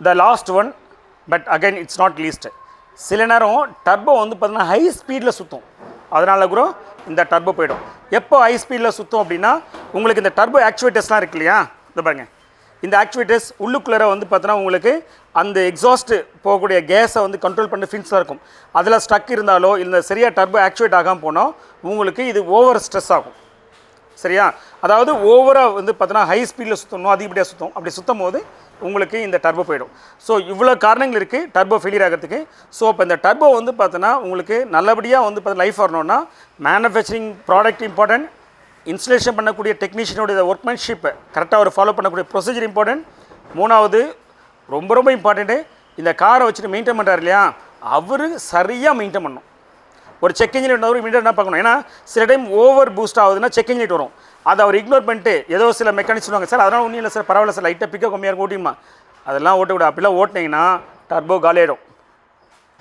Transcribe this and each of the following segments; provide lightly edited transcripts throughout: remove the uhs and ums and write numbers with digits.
The last one, but again it's not least. சில நேரம் turbo வந்து பார்த்தீங்கன்னா ஹை ஸ்பீடில் சுற்றும், அதனால கூட இந்த டர்போ போயிடும். எப்போ ஹை ஸ்பீடில் சுற்றும் அப்படின்னா உங்களுக்கு இந்த டர்போ ஆக்சுவேட்டர்ஸ்லாம் இருக்கு இல்லையா, இந்த பாருங்க, இந்த ஆக்சுவேட்டர்ஸ் உள்ளுக்குள்ளே வந்து பார்த்தீங்கன்னா உங்களுக்கு அந்த எக்ஸாஸ்ட் போகக்கூடிய கேஸை வந்து கண்ட்ரோல் பண்ணி ஃபின்ஸ்லாம் இருக்கும், அதில் ஸ்டக் இருந்தாலோ இல்லை சரியாக டர்போ ஆக்சுவேட் ஆகாமல் போனோம் உங்களுக்கு இது ஓவர் ஸ்ட்ரெஸ் ஆகும். சரியா, அதாவது ஓவராக வந்து பார்த்தீங்கன்னா ஹை ஸ்பீடில் சுற்றணும், அதிகப்படியாக சுற்றும், அப்படி சுற்றும் போது உங்களுக்கு இந்த டர்போ போயிடும். ஸோ இவ்வளோ காரணங்கள் இருக்குது டர்போ ஃபெயிலியர் ஆகிறதுக்கு. ஸோ இப்போ இந்த டர்போ வந்து பார்த்தோன்னா உங்களுக்கு நல்லபடியாக வந்து பார்த்தா லைஃப் வரணும்னா மேனுஃபேக்சரிங் ப்ராடக்ட் இம்பார்ட்டன்ட், இன்ஸ்டலேஷன் பண்ணக்கூடிய டெக்னீஷியனோட ஒர்க்மேன்ஷிப்பை கரெக்டாக ஒரு ஃபாலோ பண்ணக்கூடிய ப்ரொசீஜர் இம்பார்ட்டன்ட். மூணாவது ரொம்ப ரொம்ப இம்பார்ட்டண்ட்டு, இந்த காரை வச்சுட்டு மெயின்டைன் பண்ணுறாரு இல்லையா, அவர் சரியாக மெயின்டைன் பண்ணணும். ஒரு செக் இன்ஜின் ஒரு மீட்டர் என்ன பார்க்கணும், ஏன்னா சில டைம் ஓவர் பூஸ்ட் ஆகுதுன்னா செக் இன்ஜின் வரும், அதை அவர் இக்னோர் பண்ணிட்டு ஏதோ சில மெக்கானிக் சொல்லுவாங்க சார் அதெல்லாம் ஒன்றும் இல்லை சார் பரவாயில்ல சார் லைட்டாக பிக்கப் கம்மியாக இருக்கும் ஓட்டிமா, அதெல்லாம் ஓட்டக்கூடாது. அப்படிலாம் ஓட்டினீங்கன்னா டர்போ காலியாயிடும்.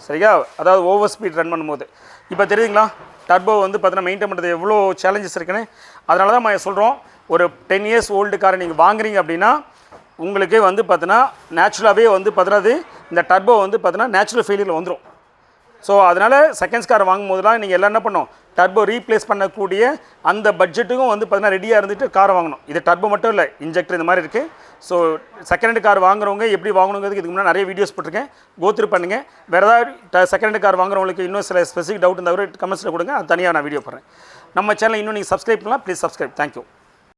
சரியா, அதாவது ஓவர் ஸ்பீட் ரன் பண்ணும்போது. இப்போ தெரியுதுங்களா டர்போ வந்து பார்த்தீங்கன்னா மெயின்டைன் பண்ணுறது எவ்வளோ சேலஞ்சஸ் இருக்குன்னு. அதனால தான் நம்ம சொல்கிறோம், ஒரு 10 years ஓல்டு காரை நீங்கள் வாங்குறீங்க அப்படின்னா உங்களுக்கு வந்து பார்த்தீங்கன்னா நேச்சுரலாகவே வந்து பார்த்தீங்கன்னா இந்த டர்போ வந்து பார்த்தீங்கன்னா நேச்சுரல் ஃபெயிலியரில் வந்துடும். ஸோ அதனால் செகண்ட்ஸ் கார் வாங்கும் போதெல்லாம் நீங்கள் எல்லாம் என்ன பண்ணணும், டர்போ ரீப்ளேஸ் பண்ணக்கூடிய அந்த பட்ஜெட்டுக்கும் வந்து பார்த்தீங்கன்னா ரெடியாக இருந்துட்டு காரை வாங்கணும். இது டர்போ மட்டும் இல்லை, இன்ஜெக்டர் இந்த மாதிரி இருக்குது. ஸோ செகண்ட் ஹேண்ட் கார் வாங்குறவங்க எப்படி வாங்கணுங்கிறதுக்கு இதுக்கு முன்னாடி நிறைய வீடியோஸ் போட்டிருக்கேன், கோத்ரூ பண்ணுங்கள். வேறு ஏதாவது செகண்ட் ஹேண்ட் கார் வாங்குறவங்களுக்கு இன்னும் சில ஸ்பெசிஃபிக் டவுட் இருந்தால் கூட கமெண்ட்ஸில் கொடுங்க, அது தனியாக நான் வீடியோ போடுறேன். நம்ம சேனல் இன்னும் நீங்கள் சப்ஸ்கிரைப் பண்ணலாம், ப்ளீஸ் சப்ஸ்கிரைப். தேங்க்யூ.